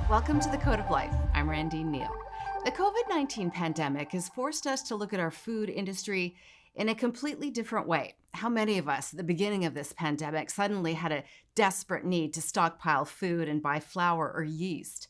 Welcome to the Code of Life. I'm Randine Neal. The COVID-19 pandemic has forced us to look at our food industry in a completely different way. How many of us at the beginning of this pandemic suddenly had a desperate need to stockpile food and buy flour or yeast?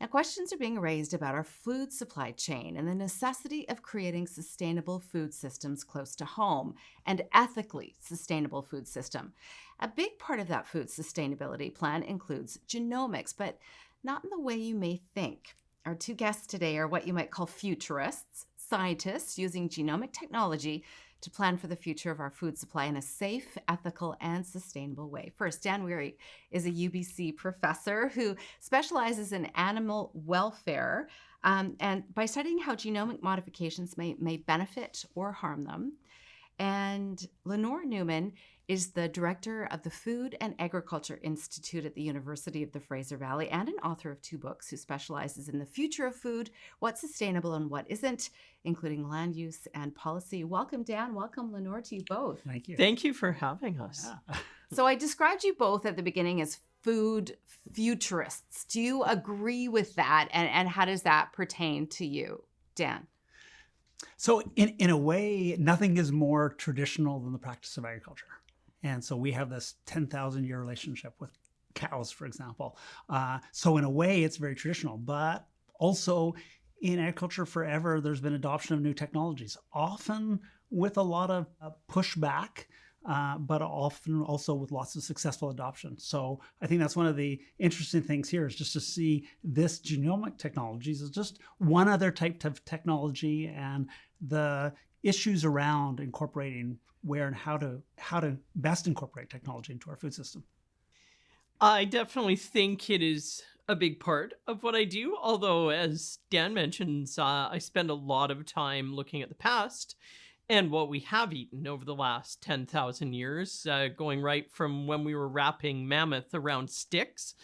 Now, questions are being raised about our food supply chain and the necessity of creating sustainable food systems close to home and ethically sustainable food system. A big part of that food sustainability plan includes genomics, but not in the way you may think. Our two guests today are what you might call futurists, scientists using genomic technology to plan for the future of our food supply in a safe, ethical, and sustainable way. First, Dan Weary is a UBC professor who specializes in animal welfare, and by studying how genomic modifications may benefit or harm them. And Lenore Newman is the director of the Food and Agriculture Institute at the University of the Fraser Valley and an author of 2 books who specializes in the future of food, what's sustainable and what isn't, including land use and policy. Welcome, Dan. Welcome, Lenore, to you both. Thank you. Thank you for having us. Yeah. So I described you both at the beginning as food futurists. Do you agree with that? And how does that pertain to you, Dan? So in a way, nothing is more traditional than the practice of agriculture. And so we have this 10,000-year relationship with cows, for example. So in a way, it's very traditional. But also in agriculture forever, there's been adoption of new technologies, often with a lot of pushback, but often also with lots of successful adoption. So I think that's one of the interesting things here is just to see this genomic technologies as just one other type of technology and the issues around incorporating where and how to best incorporate technology into our food system. I definitely think it is a big part of what I do, although as Dan mentions, I spend a lot of time looking at the past and what we have eaten over the last 10,000 years, going right from when we were wrapping mammoth around sticks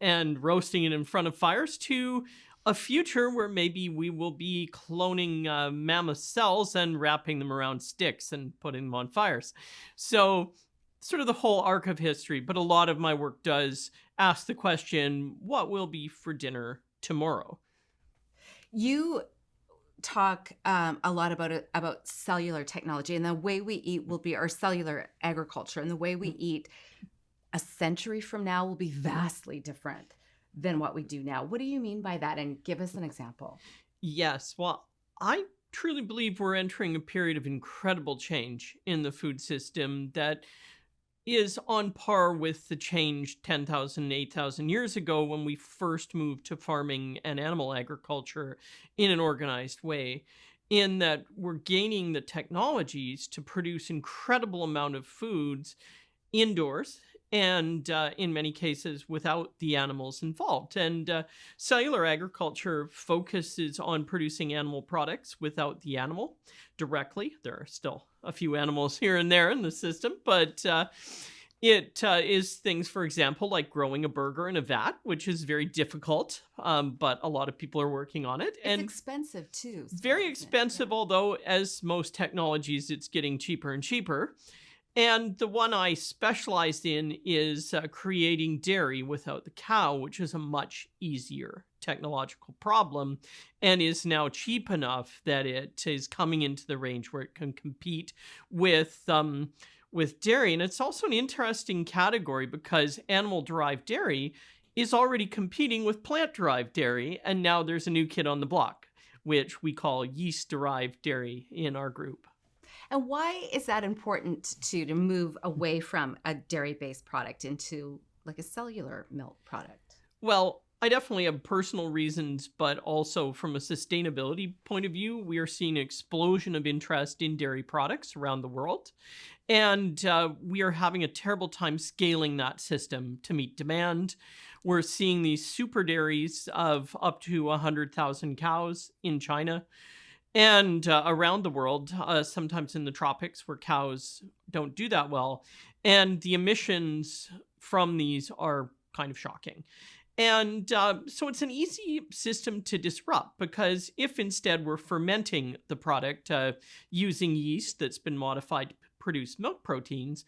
and roasting it in front of fires to a future where maybe we will be cloning mammoth cells and wrapping them around sticks and putting them on fires. So sort of the whole arc of history, but a lot of my work does ask the question, what will be for dinner tomorrow? You talk a lot about cellular technology, and the way we eat will be our cellular agriculture, and the way we eat a century from now will be vastly different than what we do now. What do you mean by that? And give us an example. Yes, well, I truly believe we're entering a period of incredible change in the food system that is on par with the change 10,000, 8,000 years ago when we first moved to farming and animal agriculture in an organized way, in that we're gaining the technologies to produce incredible amount of foods indoors and in many cases without the animals involved. And cellular agriculture focuses on producing animal products without the animal directly. There are still a few animals here and there in the system, but it is things, for example, like growing a burger in a vat, which is very difficult, but a lot of people are working on it. It's expensive too. Very expensive, yeah. Although as most technologies, it's getting cheaper and cheaper. And the one I specialized in is creating dairy without the cow, which is a much easier technological problem and is now cheap enough that it is coming into the range where it can compete with dairy. And it's also an interesting category because animal-derived dairy is already competing with plant-derived dairy, and now there's a new kid on the block, which we call yeast-derived dairy in our group. And why is that important to move away from a dairy-based product into like a cellular milk product? Well, I definitely have personal reasons, but also from a sustainability point of view, we are seeing an explosion of interest in dairy products around the world. And we are having a terrible time scaling that system to meet demand. We're seeing these super dairies of up to 100,000 cows in China. And around the world, sometimes in the tropics where cows don't do that well. And the emissions from these are kind of shocking. And so it's an easy system to disrupt because if instead we're fermenting the product using yeast that's been modified to produce milk proteins,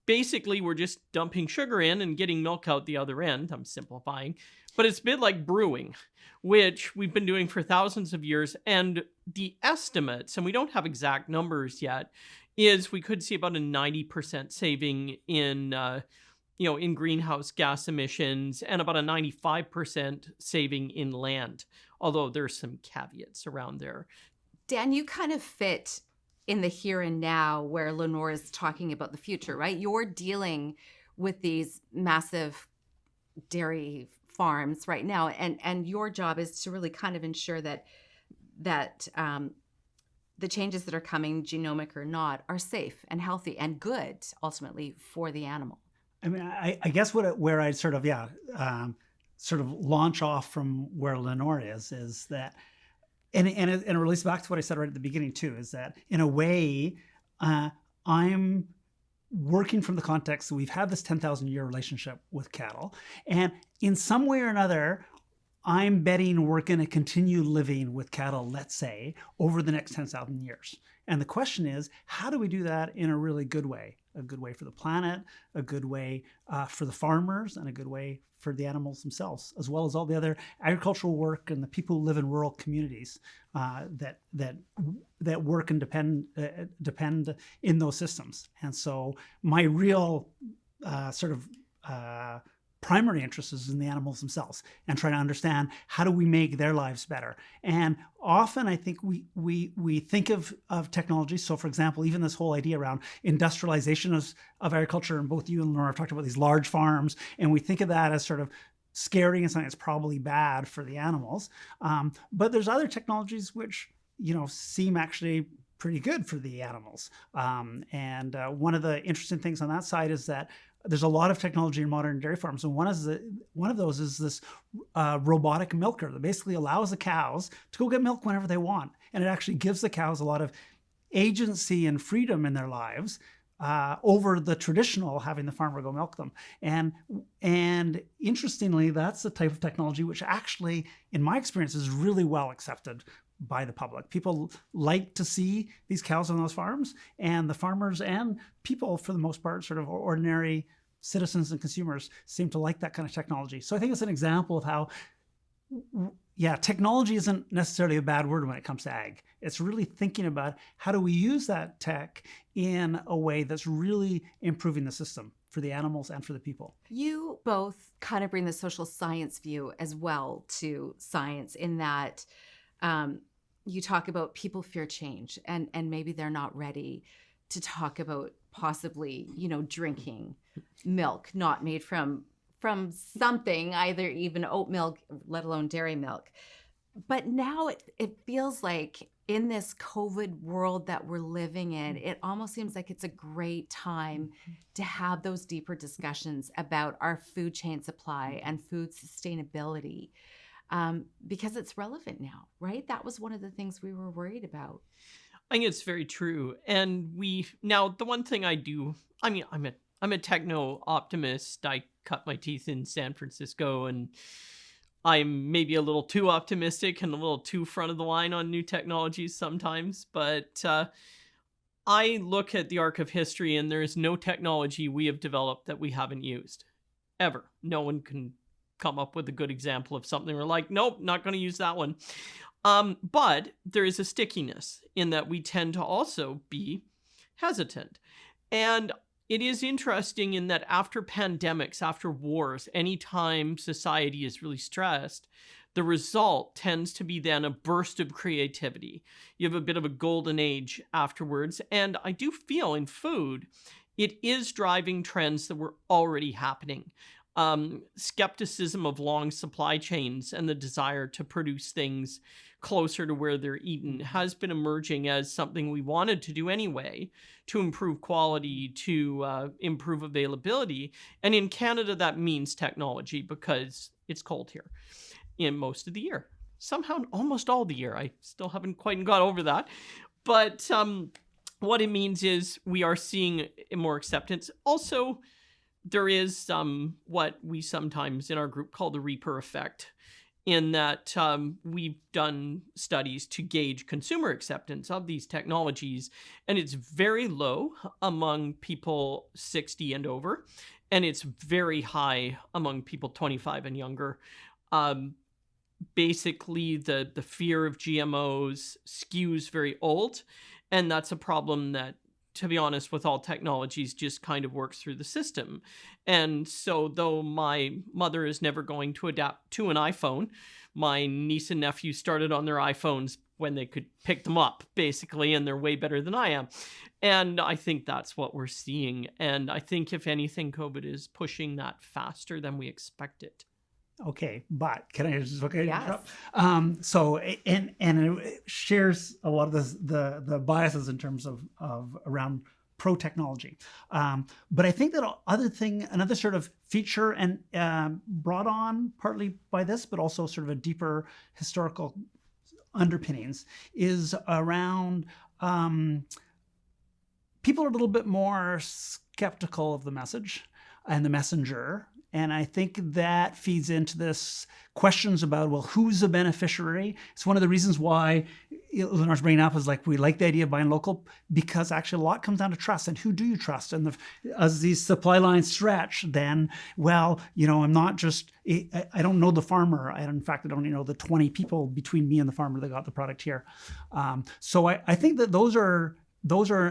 basically we're just dumping sugar in and getting milk out the other end. I'm simplifying. But it's a bit like brewing, which we've been doing for thousands of years. And the estimates, and we don't have exact numbers yet, is we could see about a 90% saving in in greenhouse gas emissions and about a 95% saving in land, although there's some caveats around there. Dan, you kind of fit in the here and now where Lenore is talking about the future, right? You're dealing with these massive dairy farms right now, and your job is to really kind of ensure that the changes that are coming, genomic or not, are safe and healthy and good ultimately for the animal. I mean, I guess where I'd sort of launch off from where Lenore is that, and it relates back to what I said right at the beginning too, is that in a way, I'm working from the context that we've had this 10,000 year relationship with cattle, and in some way or another, I'm betting we're going to continue living with cattle, let's say, over the next 10,000 years. And the question is, how do we do that in a really good way? A good way for the planet, a good way for the farmers, and a good way for the animals themselves, as well as all the other agricultural work and the people who live in rural communities that work and depend in those systems. And so my real primary interest is in the animals themselves and trying to understand how do we make their lives better. And often I think we think of technology. So for example, even this whole idea around industrialization of agriculture, and both you and Laura have talked about these large farms, and we think of that as sort of scary and something that's probably bad for the animals. But there's other technologies which, seem actually pretty good for the animals. And one of the interesting things on that side is that there's a lot of technology in modern dairy farms, and one of those is this robotic milker that basically allows the cows to go get milk whenever they want, and it actually gives the cows a lot of agency and freedom in their lives over the traditional having the farmer go milk them. And interestingly, that's the type of technology which actually, in my experience, is really well accepted by the public. People like to see these cows on those farms, and the farmers and people, for the most part, sort of ordinary citizens and consumers, seem to like that kind of technology. So I think it's an example of how, technology isn't necessarily a bad word when it comes to ag. It's really thinking about how do we use that tech in a way that's really improving the system for the animals and for the people. You both kind of bring the social science view as well to science, in that you talk about people fear change, and maybe they're not ready to talk about possibly, drinking milk not made from something, either even oat milk, let alone dairy milk. But now it feels like in this COVID world that we're living in, it almost seems like it's a great time to have those deeper discussions about our food chain supply and food sustainability. Because it's relevant now, right? That was one of the things we were worried about. I think it's very true. And the one thing I do, I'm a techno optimist. I cut my teeth in San Francisco, and I'm maybe a little too optimistic and a little too front of the line on new technologies sometimes. But I look at the arc of history, and there is no technology we have developed that we haven't used, ever. No one can come up with a good example of something we're like, nope, not going to use that one. But there is a stickiness in that we tend to also be hesitant. And it is interesting in that after pandemics, after wars, anytime society is really stressed, the result tends to be then a burst of creativity. You have a bit of a golden age afterwards. And I do feel in food, it is driving trends that were already happening. Skepticism of long supply chains and the desire to produce things closer to where they're eaten has been emerging as something we wanted to do anyway, to improve quality, to improve availability. And in Canada, that means technology, because it's cold here in most of the year. Somehow, almost all the year. I still haven't quite got over that. But what it means is we are seeing more acceptance. Also, there is what we sometimes in our group call the Reaper effect, in that we've done studies to gauge consumer acceptance of these technologies, and it's very low among people 60 and over, and it's very high among people 25 and younger. basically the fear of GMOs skews very old, and that's a problem that, to be honest, with all technologies just kind of works through the system. And so though my mother is never going to adapt to an iPhone, my niece and nephew started on their iPhones when they could pick them up, basically, and they're way better than I am. And I think that's what we're seeing. And I think, if anything, COVID is pushing that faster than we expected. Okay, but can I just Yes. So and it shares a lot of the biases in terms of around pro technology, but I think that another sort of feature and brought on partly by this, but also sort of a deeper historical underpinnings, is around people are a little bit more skeptical of the message and the messenger. And I think that feeds into this questions about, well, who's a beneficiary? It's one of the reasons why Lenore's bringing up is like, we like the idea of buying local, because actually a lot comes down to trust, and who do you trust? And as these supply lines stretch, then, well, I'm not just, I don't know the farmer. In fact, I don't even know the 20 people between me and the farmer that got the product here. So I think that those are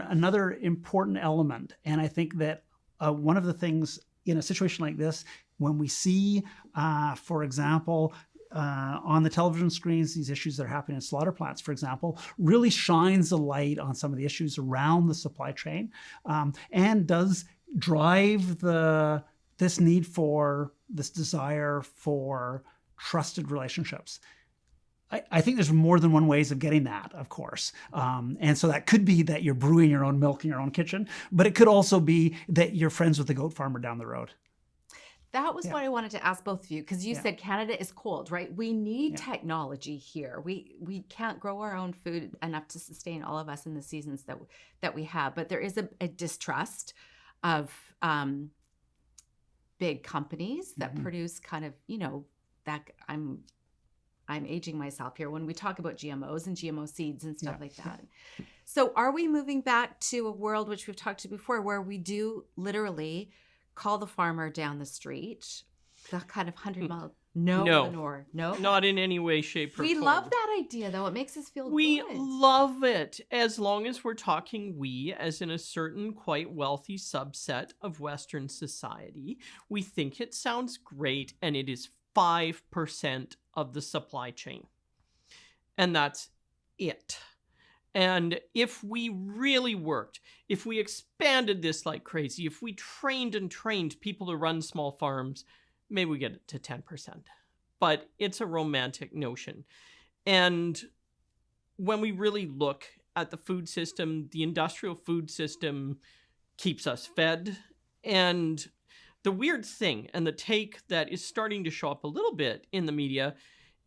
another important element. And I think that one of the things in a situation like this, when we see, for example, on the television screens, these issues that are happening in slaughter plants, for example, really shines a light on some of the issues around the supply chain, and does drive this need for this desire for trusted relationships. I think there's more than one ways of getting that, of course. And so that could be that you're brewing your own milk in your own kitchen, but it could also be that you're friends with the goat farmer down the road. That was what I wanted to ask both of you, because you said Canada is cold, right? We need technology here. We can't grow our own food enough to sustain all of us in the seasons that we have. But there is a distrust of big companies that produce kind of, that I'm aging myself here when we talk about GMOs and GMO seeds and stuff like that. So are we moving back to a world, which we've talked to before, where we do literally call the farmer down the street, the kind of 100-mile no, not in any way, shape, or we form. love that idea, though. It makes us feel we good. love it, as long as we're talking we, as in a certain quite wealthy subset of Western society. We think it sounds great, and it is 5% of the supply chain. And that's it. And if we really worked, if we expanded this like crazy, if we trained people to run small farms, maybe we get it to 10%. But it's a romantic notion. And when we really look at the food system, the industrial food system keeps us fed. And the weird thing, and the take that is starting to show up a little bit in the media,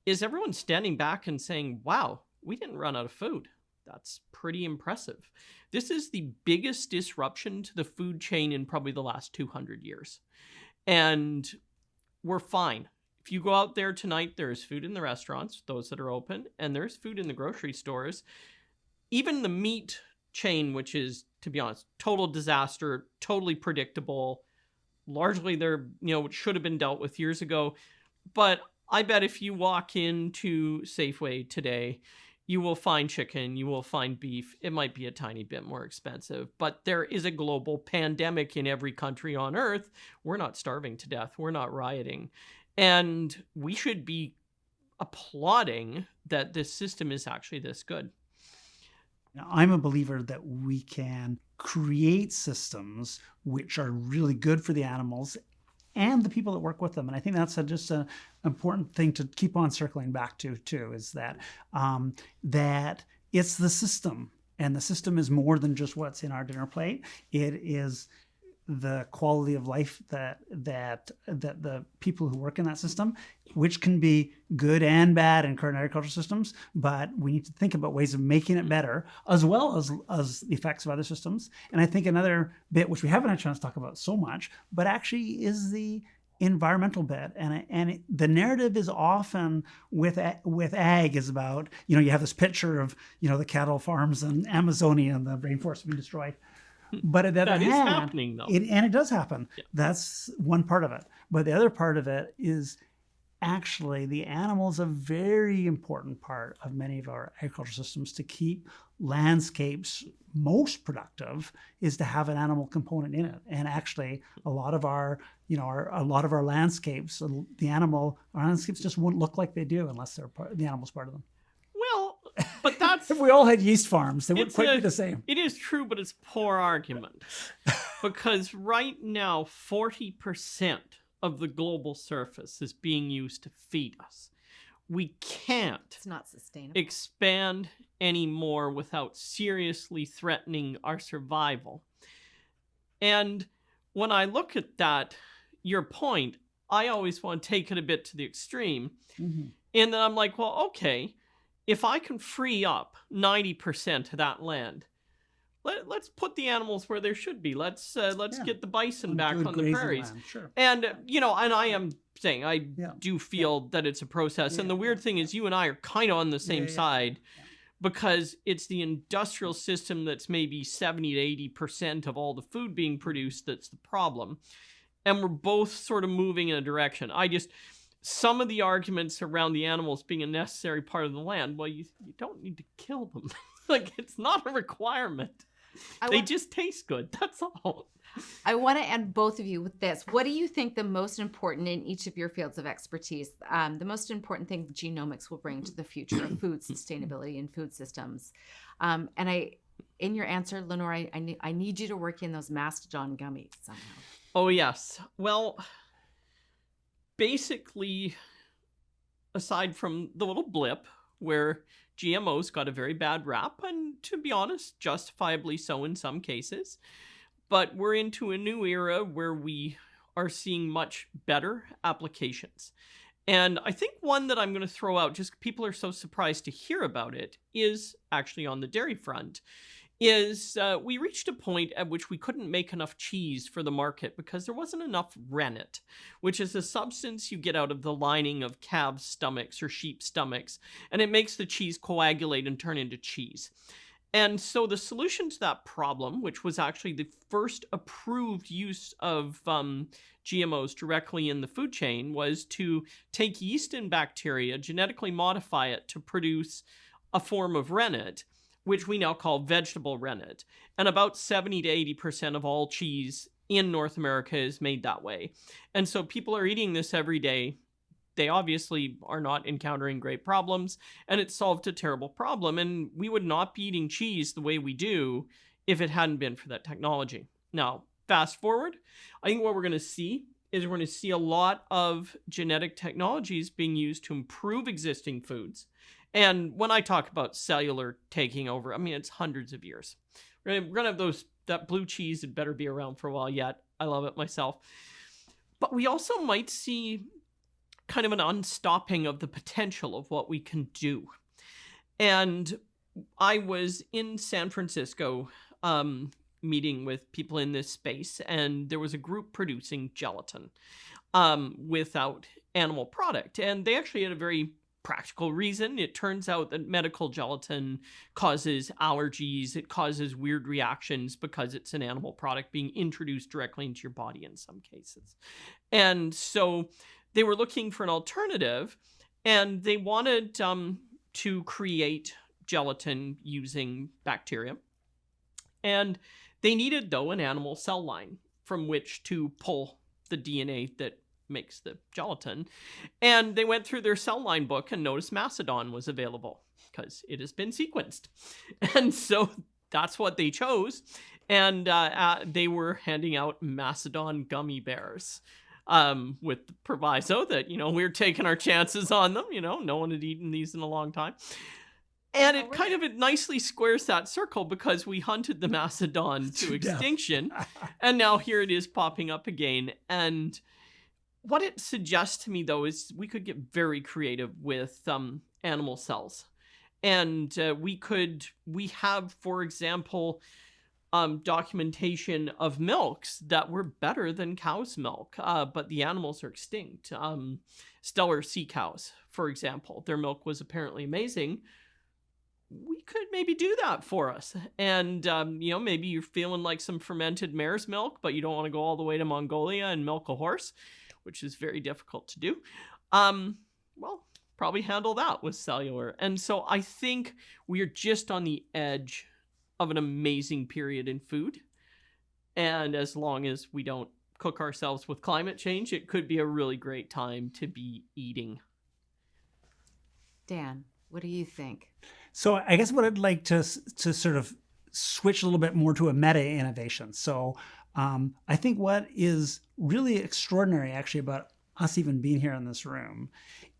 is everyone standing back and saying, wow, we didn't run out of food. That's pretty impressive. This is the biggest disruption to the food chain in probably the last 200 years. And we're fine. If you go out there tonight, there's food in the restaurants, those that are open, and there's food in the grocery stores. Even the meat chain, which is, to be honest, total disaster, totally predictable. Largely there, it should have been dealt with years ago. But I bet if you walk into Safeway today, you will find chicken, you will find beef. It might be a tiny bit more expensive, but there is a global pandemic in every country on earth. We're not starving to death. We're not rioting. And we should be applauding that this system is actually this good. Now, I'm a believer that we can create systems which are really good for the animals and the people that work with them. And I think that's just an important thing to keep on circling back to, too, is that that it's the system. And the system is more than just what's in our dinner plate. It is the quality of life that the people who work in that system, which can be good and bad in current agricultural systems, but we need to think about ways of making it better, as well as the effects of other systems. And I think another bit, which we haven't had a chance to talk about so much, but actually is the environmental bit. And the narrative is often with ag is about, you have this picture of, the cattle farms in Amazonia and the rainforest being destroyed. But that is happening, though. And it does happen. Yeah. That's one part of it. But the other part of it is actually the animal is a very important part of many of our agricultural systems. To keep landscapes most productive is to have an animal component in it. And actually, a lot of our landscapes, our landscapes just wouldn't look like they do unless the animal's part of them. Well, but that's If we all had yeast farms, they wouldn't quite be the same. It is true, but it's a poor argument. Because right now, 40% of the global surface is being used to feed us. We can't It's not sustainable. expand anymore without seriously threatening our survival. And when I look at that, your point, I always want to take it a bit to the extreme. Mm-hmm. And then I'm like, well, okay, if I can free up 90% of that land, let's put the animals where they should be. Let's get the bison back on the prairies. Sure. And, and I am saying, I do feel that it's a process. And the weird thing is you and I are kind of on the same side because it's the industrial system that's maybe 70 to 80% of all the food being produced that's the problem. And we're both sort of moving in a direction. Some of the arguments around the animals being a necessary part of the land, well, you don't need to kill them. Like, it's not a requirement. They just taste good. That's all. I want to end both of you with this. What do you think the most important in each of your fields of expertise, the most important thing genomics will bring to the future of food sustainability and food systems? In your answer, Lenore, I need you to work in those mastodon gummies somehow. Oh, yes. Well, basically, aside from the little blip where GMOs got a very bad rap, and to be honest, justifiably so in some cases, but we're into a new era where we are seeing much better applications. And I think one that I'm going to throw out, just people are so surprised to hear about it, is actually on the dairy front, is we reached a point at which we couldn't make enough cheese for the market because there wasn't enough rennet, which is a substance you get out of the lining of calves' stomachs or sheep stomachs, and it makes the cheese coagulate and turn into cheese. And so the solution to that problem, which was actually the first approved use of GMOs directly in the food chain, was to take yeast and bacteria, genetically modify it to produce a form of rennet, which we now call vegetable rennet. And about 70 to 80% of all cheese in North America is made that way. And so people are eating this every day. They obviously are not encountering great problems, and it solved a terrible problem. And we would not be eating cheese the way we do if it hadn't been for that technology. Now, fast forward, I think what we're going to see is we're going to see a lot of genetic technologies being used to improve existing foods. And when I talk about cellular taking over, I mean, it's hundreds of years. We're going to have that blue cheese had better be around for a while yet. I love it myself. But we also might see kind of an unstopping of the potential of what we can do. And I was in San Francisco meeting with people in this space, and there was a group producing gelatin without animal product. And they actually had a very practical reason. It turns out that medical gelatin causes allergies. It causes weird reactions because it's an animal product being introduced directly into your body in some cases. And so they were looking for an alternative, and they wanted to create gelatin using bacteria. And they needed, though, an animal cell line from which to pull the DNA that makes the gelatin. And they went through their cell line book and noticed mastodon was available because it has been sequenced. And so that's what they chose. And they were handing out mastodon gummy bears with the proviso that, we were taking our chances on them. No one had eaten these in a long time. And it nicely squares that circle because we hunted the mastodon to extinction. And now here it is popping up again. And what it suggests to me, though, is we could get very creative with animal cells. And we have, for example, documentation of milks that were better than cow's milk, but the animals are extinct. Stellar sea cows, for example, their milk was apparently amazing. We could maybe do that for us. And, maybe you're feeling like some fermented mare's milk, but you don't want to go all the way to Mongolia and milk a horse, which is very difficult to do. Well, probably handle that with cellular. And so I think we're just on the edge of an amazing period in food. And as long as we don't cook ourselves with climate change, it could be a really great time to be eating. Dan, what do you think? So I guess what I'd like to sort of switch a little bit more to a meta innovation. So I think what is really extraordinary actually about us even being here in this room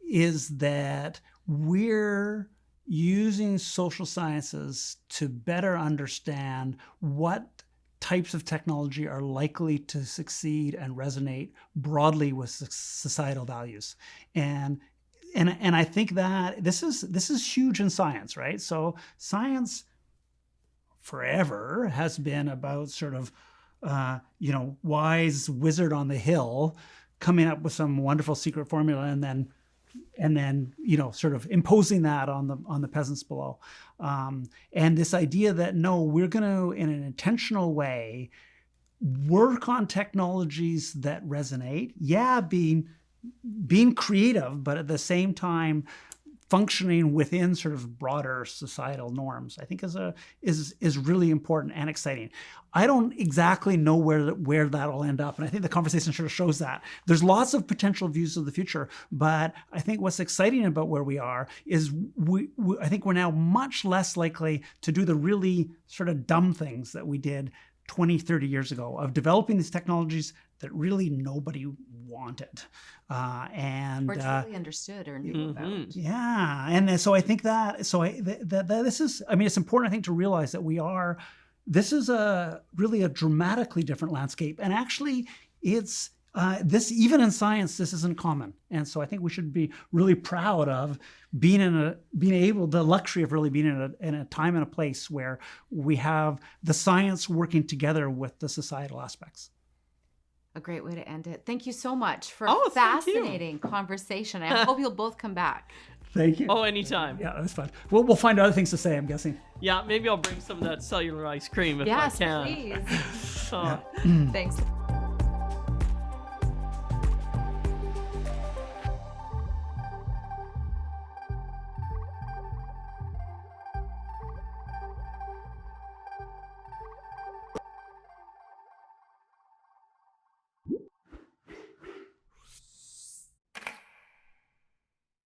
is that we're using social sciences to better understand what types of technology are likely to succeed and resonate broadly with societal values. And I think that this is huge in science, right? So science forever has been about sort of wise wizard on the hill coming up with some wonderful secret formula and then sort of imposing that on the peasants below. And this idea that no, we're going to, in an intentional way, work on technologies that resonate. Yeah, being creative, but at the same time functioning within sort of broader societal norms, I think is really important and exciting. I don't exactly know where that'll end up, and I think the conversation sort of shows that. There's lots of potential views of the future, but I think what's exciting about where we are is I think we're now much less likely to do the really sort of dumb things that we did 20, 30 years ago of developing these technologies that really nobody wanted. Or truly understood or knew about. Yeah. And so I think that this is, I mean, it's important, I think, to realize that this is really a dramatically different landscape. And actually it's, even in science, this isn't common. And so I think we should be really proud of the luxury of really being in a time and a place where we have the science working together with the societal aspects. A great way to end it. Thank you so much for Oh, a fascinating conversation. I hope you'll both come back. Thank you. Oh, anytime. Yeah, that's fun. We'll find other things to say, I'm guessing. Yeah, maybe I'll bring some of that cellular ice cream if Yes, I can. please. Oh. Thanks.